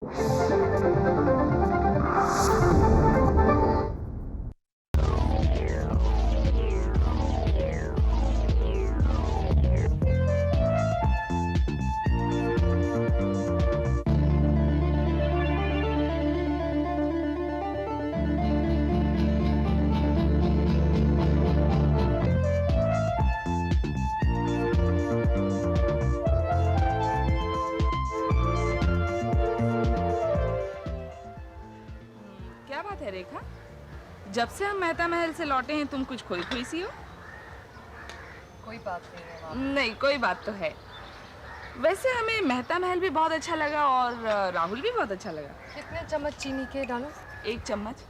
क्या बात है रेखा, जब से हम मेहता महल से लौटे हैं तुम कुछ खोई खोई सी हो। कोई बात नहीं है। नहीं, कोई बात तो है। वैसे हमें मेहता महल भी बहुत अच्छा लगा और राहुल भी बहुत अच्छा लगा। कितने चम्मच चीनी के डालो? 1 चम्मच।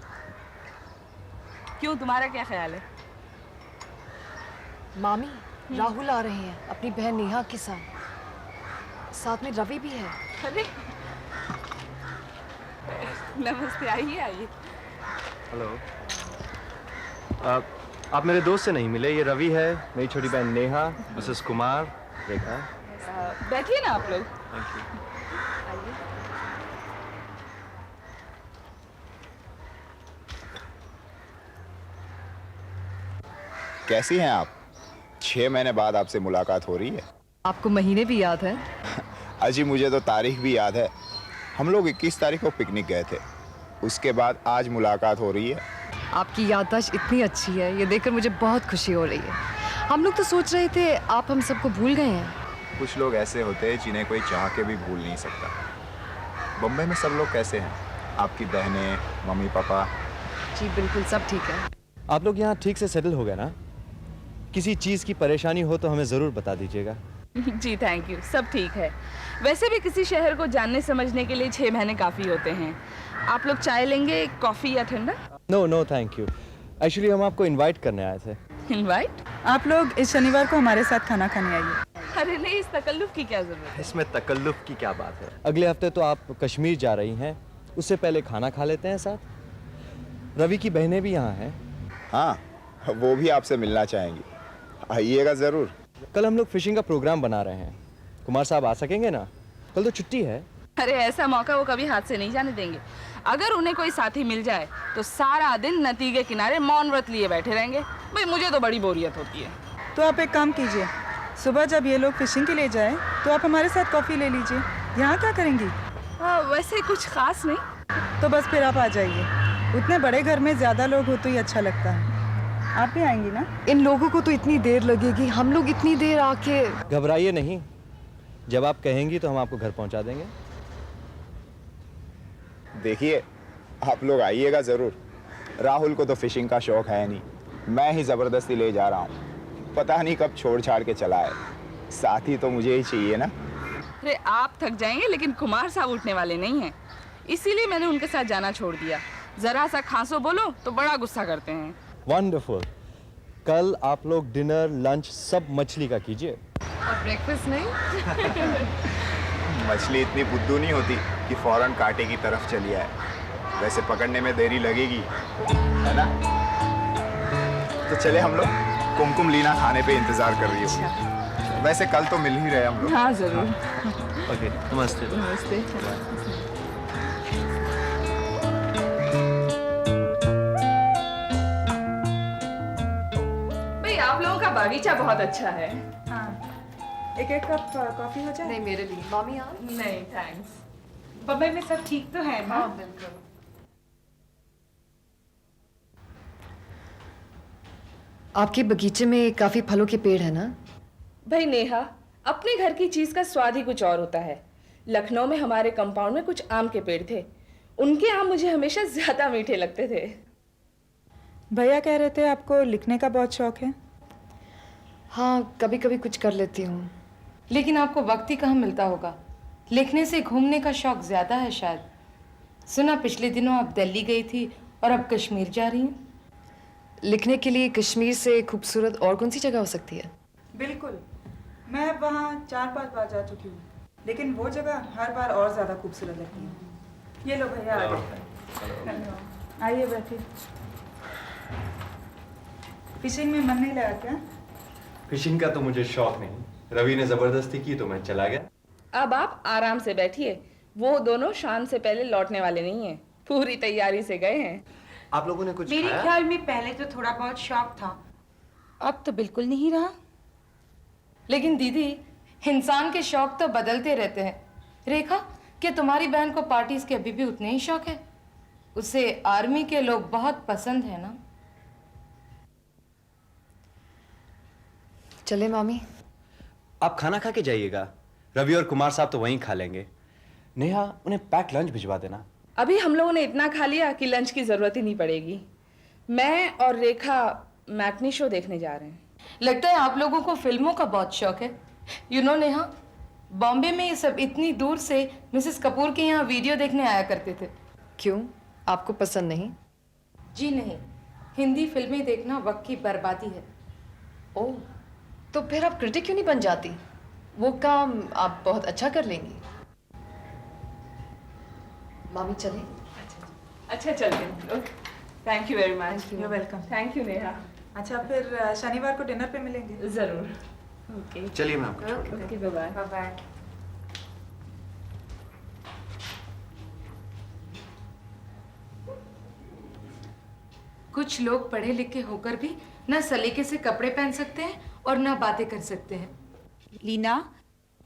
क्यों, तुम्हारा क्या ख्याल है? मामी, राहुल आ रहे हैं अपनी बहन नेहा के साथ में रवि भी है। अरे नमस्ते, आइए आइए। हेलो। आप मेरे दोस्त से नहीं मिले? ये रवि है, मेरी छोटी बहन नेहा, मिसेस कुमार, रेखा। बैठिए ना आप लोग। Thank you. कैसी हैं आप? 6 महीने बाद आपसे मुलाकात हो रही है। आपको महीने भी याद है? अजी मुझे तो तारीख भी याद है। हम लोग 21 तारीख को पिकनिक गए थे, उसके बाद आज मुलाकात हो रही है। आपकी याददाश्त इतनी अच्छी है, ये देखकर मुझे बहुत खुशी हो रही है। हम लोग तो सोच रहे थे आप हम सबको भूल गए हैं। कुछ लोग ऐसे होते हैं जिन्हें कोई चाह के भी भूल नहीं सकता। बम्बई में सब लोग कैसे हैं? आपकी बहनें, मम्मी पापा? जी बिल्कुल, सब ठीक है। आप लोग यहाँ ठीक से सेटल हो गए ना? किसी चीज़ की परेशानी हो तो हमें ज़रूर बता दीजिएगा। जी थैंक यू, सब ठीक है। वैसे भी किसी शहर को जानने समझने के लिए 6 महीने काफ़ी होते हैं। आप लोग चाय लेंगे, कॉफ़ी या ठंडा? No no thank you. Actually हम आपको इनवाइट करने आए थे। इनवाइट? आप लोग इस शनिवार को हमारे साथ खाना खाने आइए। अरे नहीं, इस तकल्लुफ़ की क्या ज़रूरत है? इसमें तकल्लुफ़ की क्या बात है? अगले हफ्ते तो आप कश्मीर जा रही हैं, उससे पहले खाना खा लेते हैं साथ। रवि की बहनें भी यहाँ हैं। हाँ, वो भी आपसे मिलना चाहेंगी, आइएगा ज़रूर। कल हम लोग फिशिंग का प्रोग्राम बना रहे हैं। कुमार साहब आ सकेंगे ना? कल तो छुट्टी है। अरे ऐसा मौका वो कभी हाथ से नहीं जाने देंगे। अगर उन्हें कोई साथी मिल जाए तो सारा दिन नदी के किनारे मौन व्रत लिए बैठे रहेंगे। भाई मुझे तो बड़ी बोरियत होती है। तो आप एक काम कीजिए, सुबह जब ये लोग फिशिंग के लिए जाए तो आप हमारे साथ कॉफ़ी ले लीजिए। यहाँ क्या करेंगी? वैसे कुछ खास नहीं। तो बस फिर आप आ जाइए। उतने बड़े घर में ज़्यादा लोग हो तो ही अच्छा लगता है। आप भी आएंगी ना? इन लोगों को तो इतनी देर लगेगी, हम लोग इतनी देर आके। घबराइए नहीं, जब आप कहेंगी तो हम आपको घर पहुंचा देंगे। देखिए, आप लोग आइएगा ज़रूर। राहुल को तो फिशिंग का शौक है नहीं, मैं ही ज़बरदस्ती ले जा रहा हूँ। पता नहीं कब छोड़ छाड़ के चला है। साथी तो मुझे ही चाहिए ना। अरे आप थक जाएंगे, लेकिन कुमार साहब उठने वाले नहीं हैं, इसीलिए मैंने उनके साथ जाना छोड़ दिया। जरा सा खांसो बोलो तो बड़ा गुस्सा करते हैं। वंडरफुल। कल आप लोग डिनर लंच सब मछली का कीजिए। और ब्रेकफास्ट नहीं? मछली इतनी बुद्धू नहीं होती कि फौरन कांटे की तरफ चली आए। वैसे पकड़ने में देरी लगेगी, है ना? तो चले हम लोग, कुमकुम लीना खाने पे इंतजार कर रही होगी। वैसे कल तो मिल ही रहे हम लोग। हाँ जरूर। ओके, नमस्ते। नमस्ते। भाई आप लोगों का बागीचा बहुत अच्छा है। हाँ, एक कप कॉफ़ी हो जाए? नहीं, मेरे लिए। मामी आप? नहीं थैंक्स। बम्बई में सब ठीक तो है ना? हाँ बिल्कुल। आपके बगीचे में काफी फलों के पेड़ है ना? भाई नेहा, अपने घर की चीज का स्वाद ही कुछ और होता है। लखनऊ में हमारे कंपाउंड में कुछ आम के पेड़ थे, उनके आम मुझे हमेशा ज्यादा मीठे लगते थे। भैया कह रहे थे आपको लिखने का बहुत शौक है। हाँ, कभी कभी कुछ कर लेती हूँ। लेकिन आपको वक्त ही कहाँ मिलता होगा। लिखने से घूमने का शौक ज्यादा है शायद। सुना पिछले दिनों आप दिल्ली गई थी और अब कश्मीर जा रही हैं। लिखने के लिए कश्मीर से खूबसूरत और कौन सी जगह हो सकती है? बिल्कुल, मैं वहाँ 4-5 बार जा चुकी हूँ, लेकिन वो जगह हर बार और ज़्यादा खूबसूरत लगती है। ये लो भैया, आ गए। आइए बैठिए। फिशिंग में मन नहीं लगा क्या? फिशिंग का तो मुझे शौक नहीं, रवि ने जबरदस्ती की तो मैं चला गया। अब आप आराम से बैठिए, वो दोनों शाम से पहले लौटने वाले नहीं हैं, पूरी तैयारी से गए हैं। आप लोगों ने कुछ मेरे खाया? ख्याल में पहले तो थोड़ा बहुत शौक था, अब तो बिल्कुल नहीं रहा। लेकिन दीदी, इंसान के शौक तो बदलते रहते हैं। रेखा, क्या तुम्हारी बहन को पार्टीज के अभी भी उतने ही शौक है? उसे आर्मी के लोग बहुत पसंद है ना? चले मामी। आप खाना खा के जाइएगा, रवि और कुमार साहब तो वहीं खा लेंगे। नेहा, उन्हें पैक लंच भिजवा देना। अभी हम लोगों ने इतना खा लिया कि लंच की जरूरत ही नहीं पड़ेगी। मैं और रेखा मैटनी शो देखने जा रहे हैं। लगता है आप लोगों को फिल्मों का बहुत शौक है। यू नो नेहा, बॉम्बे में ये सब इतनी दूर से मिसेस कपूर के यहाँ वीडियो देखने आया करते थे। क्यों, आपको पसंद नहीं? जी नहीं, हिंदी फिल्में देखना वक्त की बर्बादी है। ओह, तो फिर आप क्रिटिक क्यों नहीं बन जाती? वो काम आप बहुत अच्छा कर लेंगी। मामी चले। अच्छा चलते हैं लोग। Thank you very much. You welcome. Thank you Neha. अच्छा, फिर शनिवार को डिनर पे मिलेंगे। जरूर। ओके चलिए मैं आपको छोड़ ओके, बाय बाय। बाय। कुछ लोग पढ़े लिखे होकर भी ना सलीके से कपड़े पहन सकते हैं और ना बातें कर सकते हैं। लीना,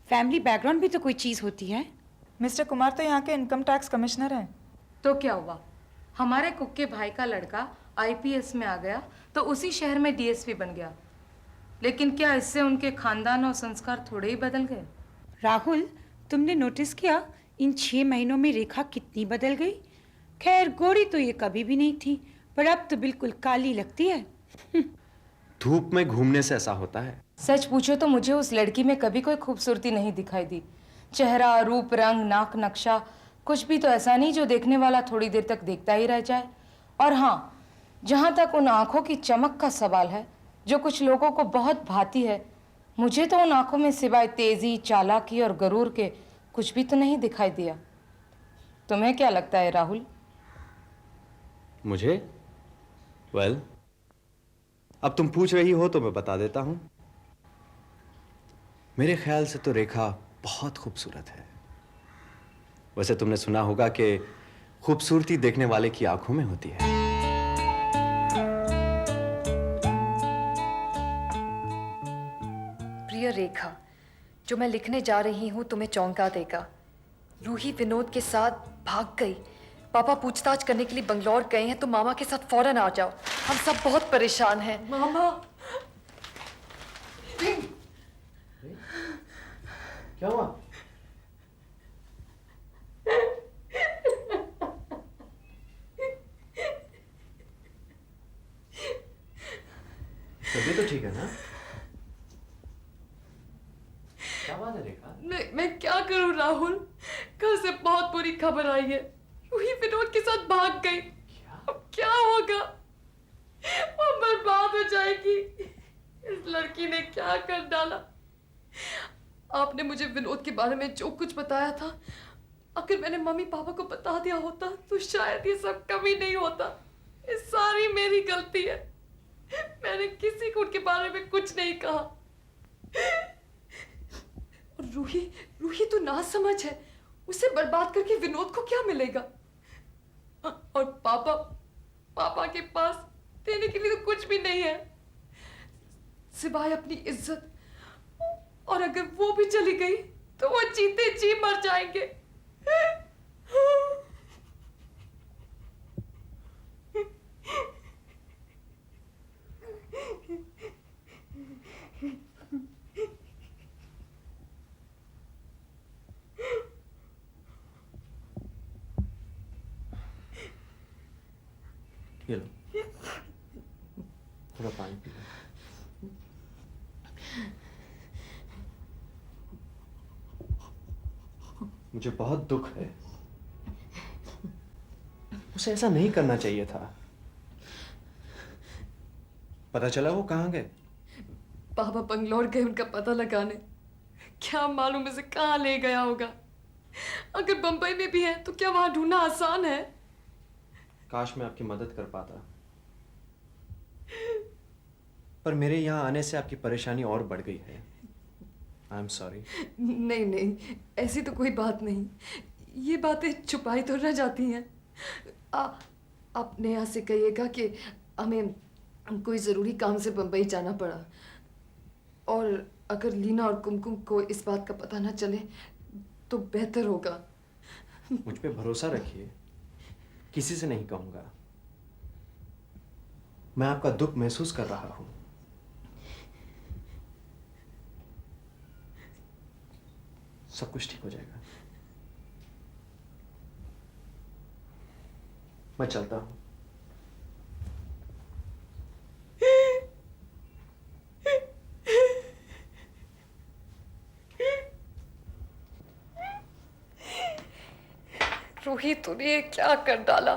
फैमिली बैकग्राउंड भी तो कोई चीज होती है। मिस्टर कुमार तो यहाँ के इनकम टैक्स कमिश्नर हैं। तो क्या हुआ, हमारे कुक के भाई का लड़का आईपीएस में आ गया तो उसी शहर में डीएसपी बन गया। लेकिन क्या इससे उनके खानदान और संस्कार थोड़े ही बदल गए? राहुल, तुमने नोटिस किया इन 6 महीनों में रेखा कितनी बदल गई? खैर, गोरी तो ये कभी भी नहीं थी, पर अब तो बिल्कुल काली लगती है। धूप में घूमने से ऐसा होता है। सच पूछो तो मुझे उस लड़की में कभी कोई खूबसूरती नहीं दिखाई दी। चेहरा, रूप, रंग, नाक, नक्शा, कुछ भी तो ऐसा नहीं जो देखने वाला थोड़ी देर तक देखता ही रह जाए। और हाँ, जहाँ तक उन आंखों की चमक का सवाल है जो कुछ लोगों को बहुत भाती है, मुझे तो उन आंखों में सिवाय तेजी, चालाकी और गरूर के कुछ भी तो नहीं दिखाई दिया। तुम्हें क्या लगता है राहुल? मुझे? वेल, अब तुम पूछ रही हो तो मैं बता देता हूं। मेरे ख्याल से तो रेखा बहुत खूबसूरत है। वैसे तुमने सुना होगा कि खूबसूरती देखने वाले की आंखों में होती है। प्रिय रेखा, जो मैं लिखने जा रही हूँ तुम्हें चौंका देगा। रूही विनोद के साथ भाग गई। पापा पूछताछ करने के लिए बंगलौर गए हैं, तो मामा के साथ फौरन आ जाओ। हम सब बहुत परेशान हैं। मामा, क्या हुआ? तबीयत तो ठीक है ना? क्या बात है रेखा? मैं क्या करूं राहुल? कल से बहुत बुरी खबर आई है। रूही विनोद के साथ भाग गई। अब क्या होगा? वो बर्बाद हो जाएगी। इस लड़की ने क्या कर डाला? आपने मुझे विनोद के बारे में जो कुछ बताया था, अगर मैंने मम्मी पापा को बता दिया होता तो शायद ये सब कभी नहीं होता। ये सारी मेरी गलती है। मैंने किसी को उनके बारे में कुछ नहीं कहा। और रूही तो नासमझ है। उसे बर्बाद करके विनोद को क्या मिलेगा? और पापा के पास देने के लिए तो कुछ भी नहीं है सिवाय अपनी इज्जत। और अगर वो भी चली गई तो वो जीते जी मर जाएंगे। ये लो, थोड़ा पानी पी लो। मुझे बहुत दुख है। उसे ऐसा नहीं करना चाहिए था। पता चला वो कहाँ गए? पापा बंगलौर गए उनका पता लगाने। क्या मालूम इसे कहाँ ले गया होगा। अगर बंबई में भी है तो क्या वहां ढूंढना आसान है? काश मैं आपकी मदद कर पाता, पर मेरे यहाँ आने से आपकी परेशानी और बढ़ गई है। I am sorry. नहीं, ऐसी तो कोई बात नहीं। ये बातें छुपाई तो न जाती हैं। आप नेहा से कहिएगा कि हमें कोई ज़रूरी काम से बम्बई जाना पड़ा, और अगर लीना और कुमकुम को इस बात का पता न चले तो बेहतर होगा। मुझ पे भरोसा रखिए, किसी से नहीं कहूंगा। मैं आपका दुख महसूस कर रहा हूं। सब कुछ ठीक हो जाएगा। मैं चलता हूं। रूही, तूने ये क्या कर डाला?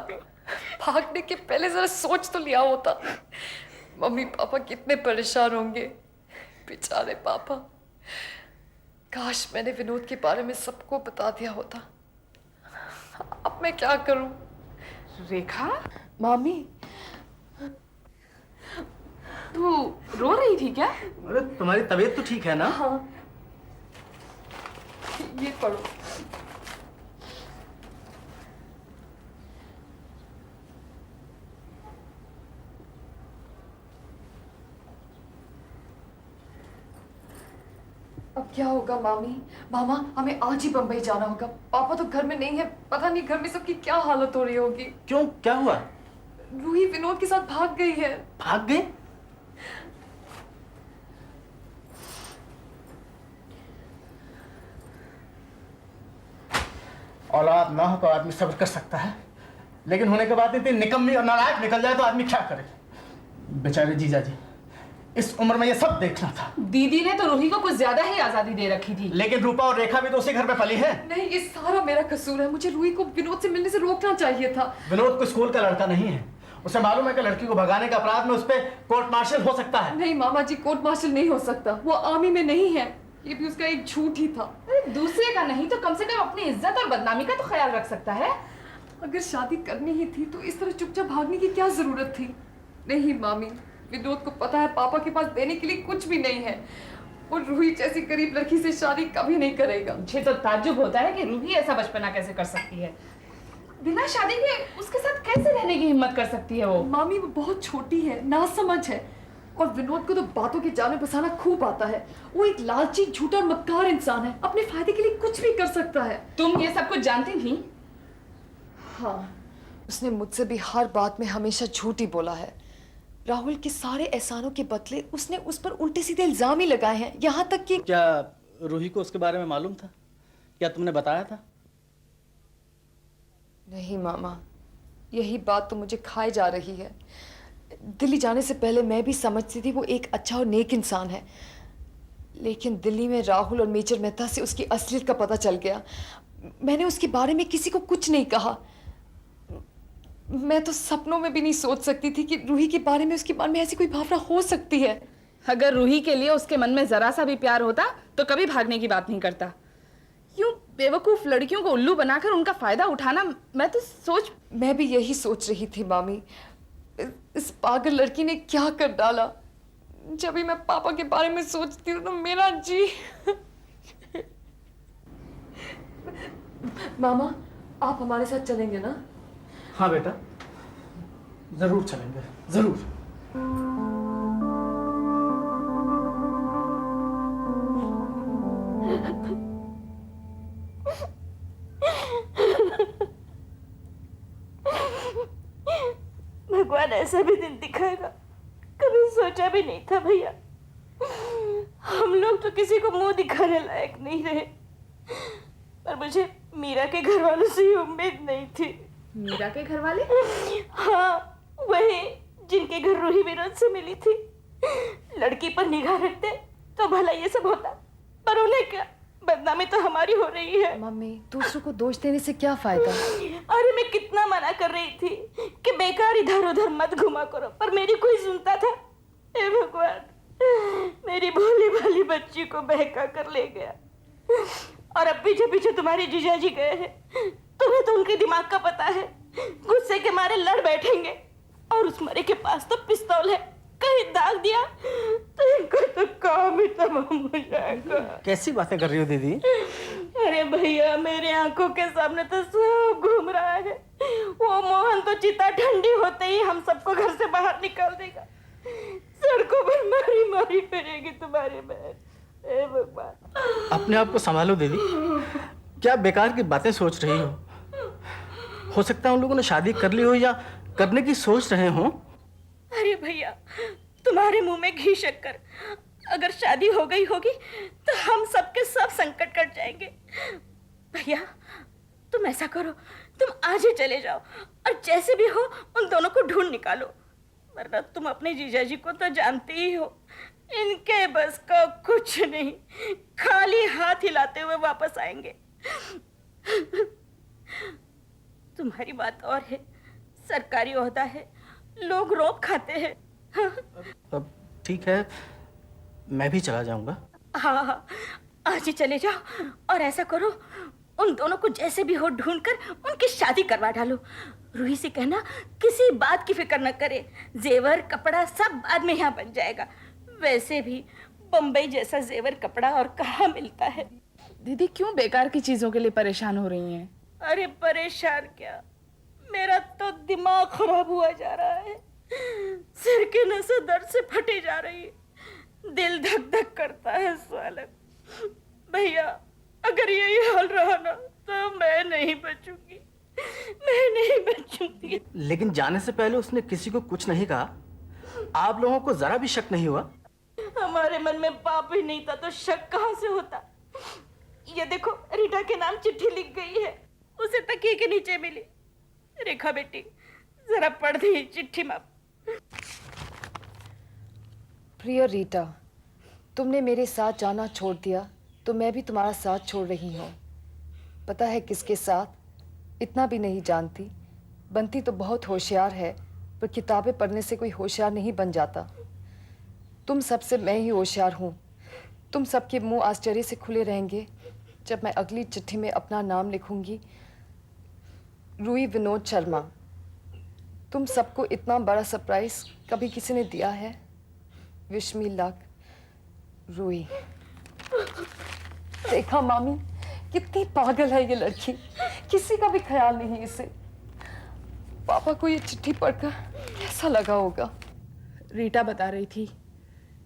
भागने के पहले जरा सोच तो लिया होता। मम्मी पापा कितने परेशान होंगे, बेचारे पापा। काश मैंने विनोद के बारे में सबको बता दिया होता। अब मैं क्या करूं? रेखा, मामी, तू रो रही थी क्या? अरे तुम्हारी तबीयत तो ठीक है ना? हाँ, ये पढ़ो। अब क्या होगा मामी? मामा, हमें आज ही बम्बई जाना होगा। पापा तो घर में नहीं है, पता नहीं घर में सबकी क्या हालत हो रही होगी। क्यों, क्या हुआ? रूही विनोद के साथ भाग गई है। भाग गए? औलाद ना हो तो आदमी सब्र कर सकता है, लेकिन होने के बाद इतनी निकम्मी और नालायक निकल जाए तो आदमी क्या करे? बेचारे जीजा जी, इस उम्र में ये सब देखना था। दीदी ने तो रूही को कुछ ज्यादा ही आजादी दे रखी थी। लेकिन रूपा और रेखा भी तो उसी घर में पली है। नहीं, ये सारा मेरा कसूर है। मुझे रूही को विनोद से मिलने से रोकना चाहिए था। विनोद को स्कूल का लड़का नहीं है, उसे मालूम है कि लड़की को भगाने का अपराध में उस पर कोर्ट मार्शल हो सकता है। नहीं मामा जी, कोर्ट मार्शल नहीं हो सकता। वो आर्मी में नहीं है। ये भी उसका एक झूठ ही था। अरे दूसरे का नहीं तो कम से कम अपनी इज्जत और बदनामी का तो ख्याल रख सकता है। अगर शादी करनी ही थी तो इस तरह चुपचाप भागने की क्या जरूरत थी? नहीं मामी, विनोद को पता है पापा के पास देने के लिए कुछ भी नहीं है। और रूही जैसी गरीब लड़की से शादी कभी नहीं करेगा। मुझे तो ताज्जुब होता है कि रूही ऐसा बचपना कैसे कर सकती है। बिना शादी के उसके साथ कैसे रहने की हिम्मत कर सकती है वो? मामी, वो बहुत छोटी है, नासमझ है। और विनोद को तो बातों के जाल में फंसाना खूब आता है। वो एक लालची, झूठा और मक्कार इंसान है। अपने फायदे के लिए कुछ भी कर सकता है। तुम ये सब कुछ जानती थी? हाँ, उसने मुझसे भी हर बात में हमेशा झूठ ही बोला है। राहुल के सारे एहसानों के बदले उसने उस पर उल्टे सीधे इल्जाम ही लगाए हैं। यहाँ तक कि क्या रूही को उसके बारे में मालूम था? क्या तुमने बताया था? नहीं मामा, यही बात तो मुझे खाए जा रही है। दिल्ली जाने से पहले मैं भी समझती थी वो एक अच्छा और नेक इंसान है, लेकिन दिल्ली में राहुल और मेजर मेहता से उसकी असलियत का पता चल गया। मैंने उसके बारे में किसी को कुछ नहीं कहा। मैं तो सपनों में भी नहीं सोच सकती थी कि रूही के बारे में उसके मन में ऐसी कोई भावना हो सकती है। अगर रूही के लिए उसके मन में जरा सा भी प्यार होता तो कभी भागने की बात नहीं करता। यूं बेवकूफ लड़कियों को उल्लू बनाकर उनका फायदा उठाना, मैं भी यही सोच रही थी मामी। इस पागल लड़की ने क्या कर डाला। जब भी मैं पापा के बारे में सोचती हूँ तो मेरा जी मामा, आप हमारे साथ चलेंगे ना? हाँ बेटा, जरूर चलेंगे, जरूर। भगवान ऐसा भी दिन दिखाएगा, कभी सोचा भी नहीं था भैया। हम लोग तो किसी को मुंह दिखाने लायक नहीं रहे, पर मुझे मीरा के घर वालों से ही उम्मीद नहीं थी। मीरा के घर वाले? हाँ, वही जिनके घर रूही विनोद से मिली थी। लड़की पर निगाह रखते तो भला ये सब होता, पर उन्हें क्या, बदनामी तो हमारी हो रही है। मम्मी, दूसरों को दोष देने से क्या फायदा? अरे मैं कितना मना कर रही थी कि बेकार इधर उधर मत घुमा करो, पर मेरी कोई सुनता था? हे भगवान, मेरी भोली भाली बच्ची को बहका कर ले गया। और अब पीछे पीछे तुम्हारे जीजाजी गए हैं। तुम्हें तो उनके दिमाग का पता है, गुस्से के मारे लड़ बैठेंगे। और उस मरे के पास तो पिस्तौल है, कहीं दाग दिया तो इनका तो काम ही तमाम हो जाएगा। कैसी बातें कर रही हो दीदी? अरे भैया, मेरे आंखों के सामने तो सब घूम रहा है। वो मोहन तो चिता ठंडी होते ही हम सबको घर से बाहर निकाल देगा। सड़कों पर मारी मारी फिरेगी तुम्हारी बहन। ए भगवान, अपने आप को संभालो दीदी। क्या बेकार की बातें सोच रही हो? हो सकता है उन लोगों ने शादी कर ली हो या करने की सोच रहे हो। अरे भैया, तुम्हारे मुंह में घी शक्कर। अगर शादी हो गई होगी तो हम सबके सब संकट कट जाएंगे। भैया, तुम ऐसा करो, तुम आज ही चले जाओ और जैसे भी हो उन दोनों को ढूंढ निकालो, वरना तुम अपने जीजाजी को तो जानते ही हो, इनके बस का कुछ नहीं, खाली हाथ हिलाते हुए वापस आएंगे। तुम्हारी बात और है, सरकारी ओहदा है, लोग रोब खाते हैं। अब ठीक है, मैं भी चला जाऊंगा। हाँ हाँ, आज ही चले जाओ और ऐसा करो, उन दोनों को जैसे भी हो ढूंढकर उनकी शादी करवा डालो। रूही से कहना किसी बात की फिक्र न करे, जेवर कपड़ा सब बाद में यहाँ बन जाएगा। वैसे भी बम्बई जैसा जेवर कपड़ा और कहाँ मिलता है। दीदी क्यों बेकार की चीजों के लिए परेशान हो रही हैं? अरे परेशान क्या, मेरा तो दिमाग खराब हुआ जा रहा है। सिर की नसें दर्द से फटी जा रही है, दिल धक धक करता है सालक। भैया, अगर यही हाल रहा ना तो मैं नहीं बचूंगी, मैं नहीं बचूंगी। लेकिन जाने से पहले उसने किसी को कुछ नहीं कहा? आप लोगों को जरा भी शक नहीं हुआ? हमारे मन में पाप ही नहीं था तो शक कहाँ से होता। ये देखो, रीटा के नाम चिट्ठी लिख गई है, उसे तकिए के नीचे मिली। रेखा बेटी, जरा पढ़ दी चिट्ठी माँ। प्रिय रीटा, तुमने मेरे साथ जाना छोड़ दिया तो मैं भी तुम्हारा साथ छोड़ रही हूँ। पता है किसके साथ? इतना भी नहीं जानती। बनती तो बहुत होशियार है, पर किताबें पढ़ने से कोई होशियार नहीं बन जाता। तुम सबसे मैं ही होशियार हूँ। तुम सबके मुंह आश्चर्य से खुले रहेंगे जब मैं अगली चिट्ठी में अपना नाम लिखूंगी, रूही विनोद शर्मा। तुम सबको इतना बड़ा सरप्राइज कभी किसी ने दिया है? Wish me luck, Ruhi. देखा मामी, कितनी पागल है ये लड़की, किसी का भी ख्याल नहीं इसे। पापा को ये चिट्ठी पढ़कर कैसा लगा होगा? रीटा बता रही थी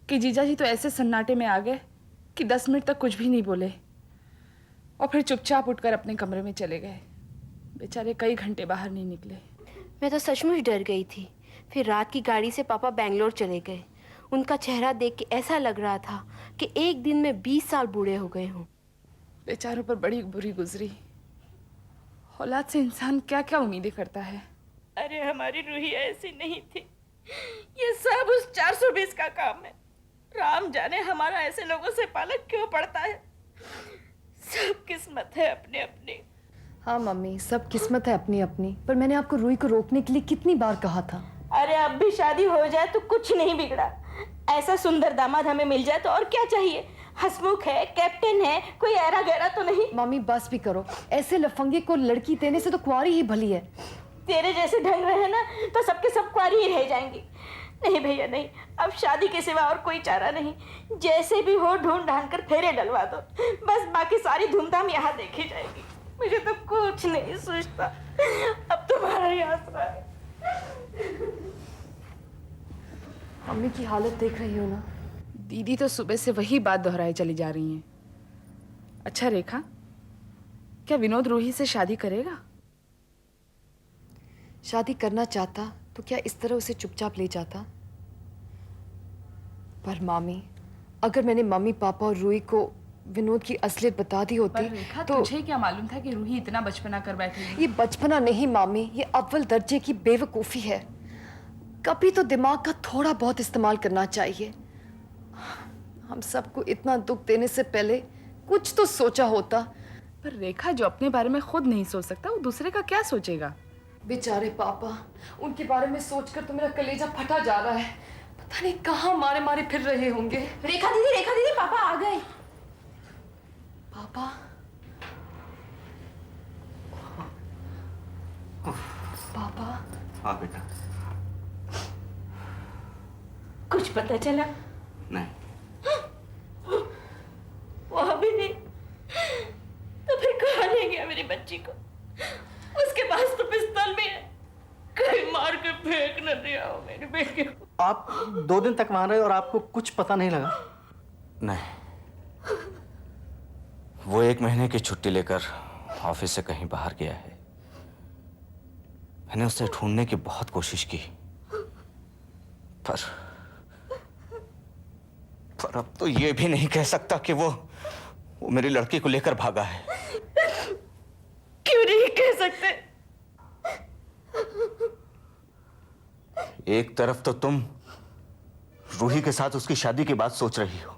कि जीजाजी तो ऐसे सन्नाटे में आ गए कि 10 मिनट तक कुछ भी नहीं बोले और फिर चुपचाप उठकर अपने कमरे में चले गए। बेचारे कई घंटे बाहर नहीं निकले। मैं तो सचमुच डर गई थी। फिर रात की गाड़ी से पापा बेंगलोर चले गए। उनका चेहरा देख के ऐसा लग रहा था कि एक दिन में 20 साल बूढ़े हो गए हों। बेचारों पर बड़ी बुरी गुजरी। औलाद से इंसान क्या क्या उम्मीदें करता है। अरे हमारी रूही ऐसी नहीं थी, ये सब उस 420 का काम है। राम जाने हमारा ऐसे लोगों से पालक क्यों पड़ता है। सब किस्मत है अपनी अपनी। हाँ मम्मी, सब किस्मत है अपनी अपनी, पर मैंने आपको रूही को रोकने के लिए कितनी बार कहा था। अरे अब भी शादी हो जाए तो कुछ नहीं बिगड़ा। ऐसा सुंदर दामाद हमें मिल जाए तो और क्या चाहिए। हंसमुख है, कैप्टन है, कोई ऐरा गहरा तो नहीं। मम्मी बस भी करो, ऐसे लफंगे को लड़की देने से तो कुंवारी ही भली है। तेरे जैसे ढंग रहे ना तो सबके सब कुंवारी ही रह जाएंगी। नहीं भैया नहीं, अब शादी के सिवा और कोई चारा नहीं। जैसे भी हो ढूंढ ढांढ कर फेरे डलवा दो, बस बाकी सारी धूमधाम यहाँ देखी जाएगी। मुझे तो कुछ नहीं सोचता, अब तुम्हारा ही आसरा है। मम्मी की हालत देख रही हो ना। दीदी तो सुबह से वही बात दोहराए चली जा रही हैं। अच्छा रेखा, क्या विनोद रूही से शादी करेगा? शादी करना चाहता तो क्या इस तरह उसे चुपचाप ले जाता? पर मामी, अगर मैंने मम्मी पापा और रूही को विनोद की असलियत बता दी होती रेखा, तो तुझे क्या मालूम था कि रूही इतना बचपना कर बैठेगी? ये बचपना नहीं मामी, ये अव्वल दर्जे की बेवकूफ़ी है। कभी तो दिमाग का थोड़ा बहुत इस्तेमाल करना चाहिए। हम सबको इतना दुख देने से पहले कुछ तो सोचा होता। पर रेखा, जो अपने बारे में खुद नहीं सोच सकता वो दूसरे का क्या सोचेगा? बेचारे पापा, उनके बारे में सोचकर तो मेरा कलेजा फटा जा रहा है। पता नहीं कहाँ मारे मारे फिर रहे होंगे। रेखा दीदी, पापा आ गए। पापा, पापा। हाँ बेटा। कुछ पता चला? नहीं। वहां भी नहीं? तो फिर कहाँ ले गया मेरी बच्ची को? उसके पास तो पिस्तौल भी है, कहीं मार के फेंक न दिया हो मेरी बेटी को। आप 2 दिन तक वहां रहे और आपको कुछ पता नहीं लगा? नहीं, वो 1 महीने की छुट्टी लेकर ऑफिस से कहीं बाहर गया है। मैंने उसे ढूंढने की बहुत कोशिश की, पर अब तो ये भी नहीं कह सकता कि वो मेरी लड़की को लेकर भागा है। क्यों नहीं कह सकते? एक तरफ तो तुम रूही के साथ उसकी शादी की बात सोच रही हो,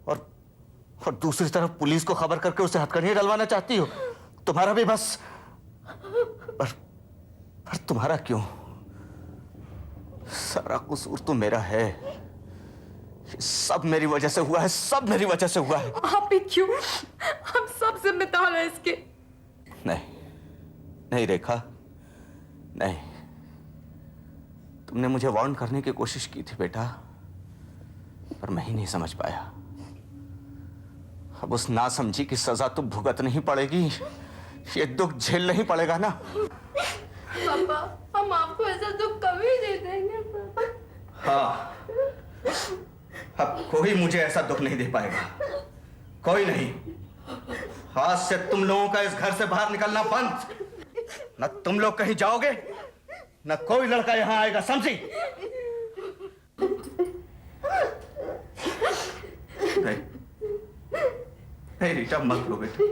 और दूसरी तरफ पुलिस को खबर करके उसे हथकड़ियां डलवाना चाहती हो। तुम्हारा भी बस। पर तुम्हारा क्यों? सारा कसूर तो मेरा है। ये सब मेरी वजह से हुआ है, सब मेरी वजह से हुआ है। आप भी क्यों? हम सब जिम्मेदार हैं इसके। नहीं रेखा, नहीं। तुमने मुझे वार्न करने की कोशिश की थी बेटा, पर मैं ही नहीं समझ पाया। अब उस नासमझी की सजा तो भुगतनी ही पड़ेगी। ये दुख झेलना ही पड़ेगा ना। पापा, हम आपको ऐसा दुख कभी नहीं देंगे पापा। हाँ, अब कोई मुझे ऐसा दुख नहीं दे पाएगा, कोई नहीं। आज से तुम लोगों का इस घर से बाहर निकलना बंद। न तुम लोग कहीं जाओगे, न कोई लड़का यहां आएगा, समझी? नहीं, नहीं रीटा, मत रो बेटा।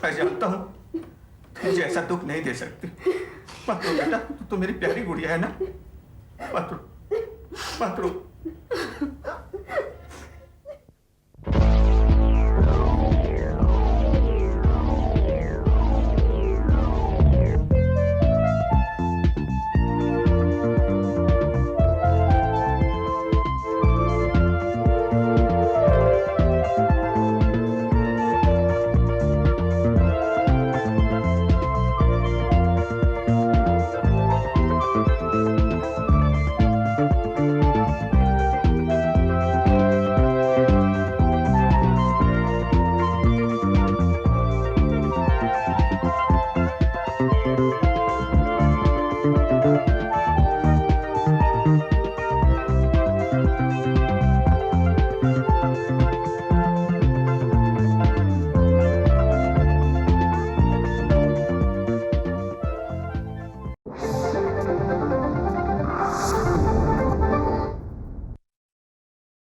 मैं जानता हूं मुझे ऐसा दुख नहीं दे सकती। मत रो बेटा, तू तो मेरी प्यारी गुड़िया है ना। मत रो, मत रो।